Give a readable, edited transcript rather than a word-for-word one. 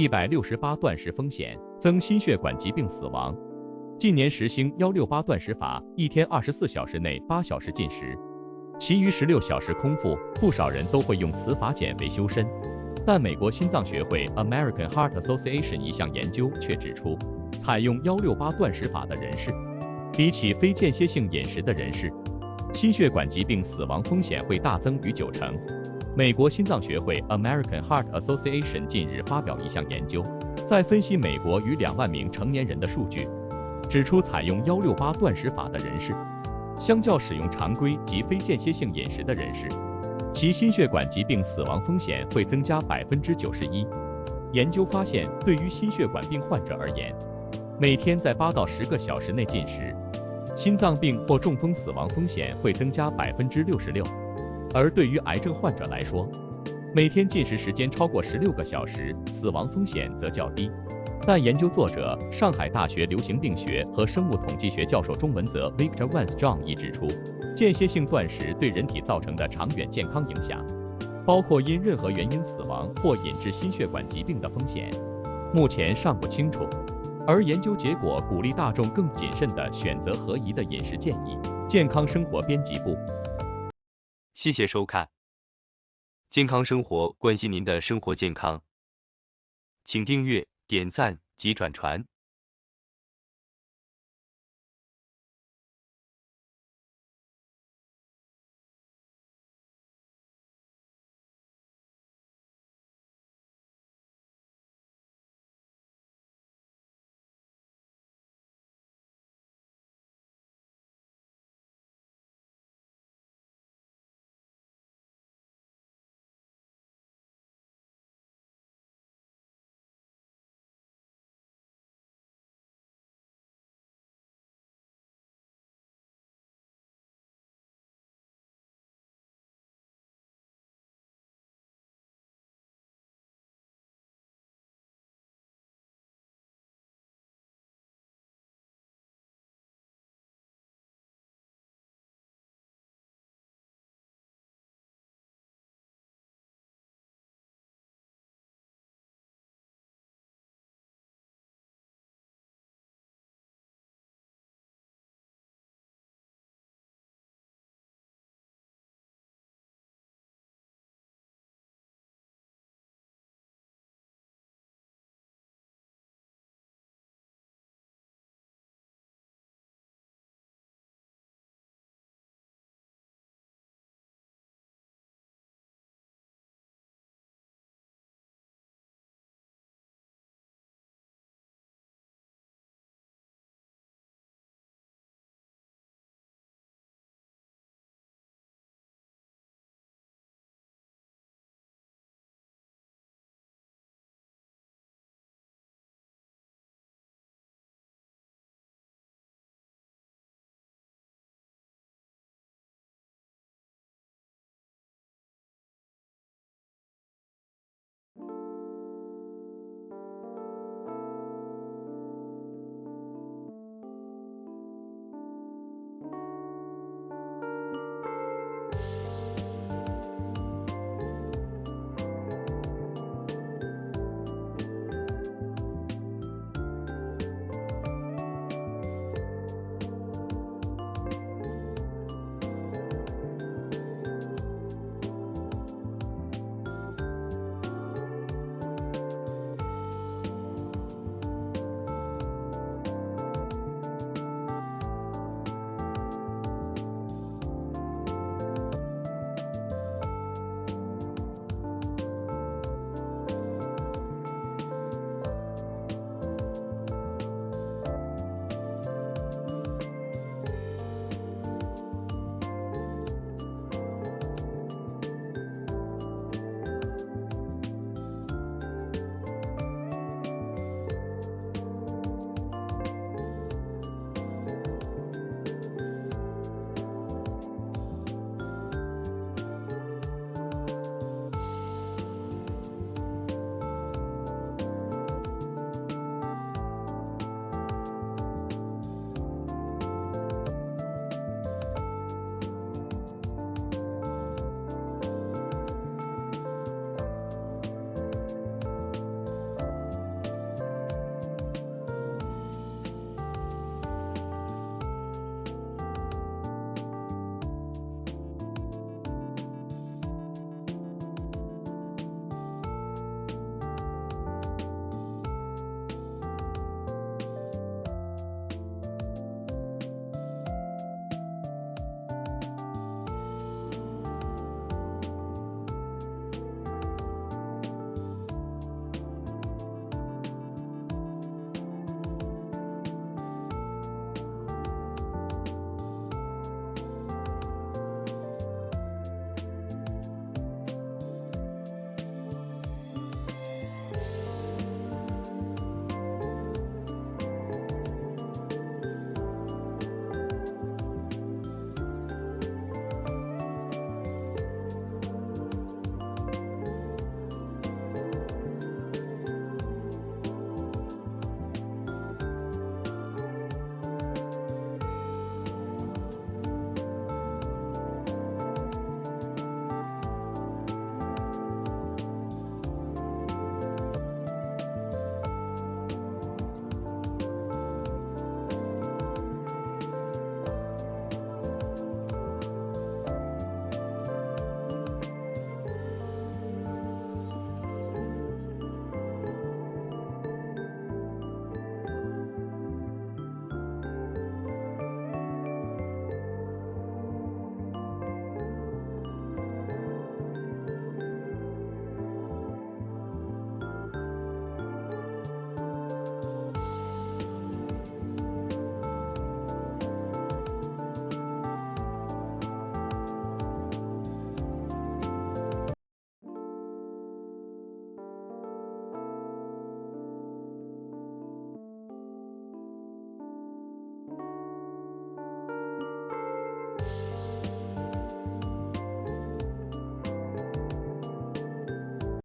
168断食风险，增心血管疾病死亡。近年时兴168断食法，一天24小时内8小时进食，其余16小时空腹，不少人都会用此法减肥修身。但美国心脏学会 American Heart Association 一项研究却指出，采用168断食法的人士，比起非间歇性饮食的人士，心血管疾病死亡风险会大增逾90%。美国心脏学会 American Heart Association 近日发表一项研究，在分析美国逾2万名成年人的数据，指出采用168断食法的人士，相较使用常规及非间歇性饮食的人士，其心血管疾病死亡风险会增加91%。研究发现，对于心血管病患者而言，每天在8到10个小时内进食，心脏病或中风死亡风险会增加66%。而对于癌症患者来说，每天进食时间超过16个小时，死亡风险则较低。但研究作者、上海大学流行病学和生物统计学教授钟文泽 Victor Wenze Zhong 亦指出，间歇性断食对人体造成的长远健康影响，包括因任何原因死亡或引致心血管疾病的风险，目前尚不清楚。而研究结果鼓励大众更谨慎地选择合宜的饮食建议。健康生活编辑部。谢谢收看。健康生活关心您的生活健康，请订阅、点赞及转传。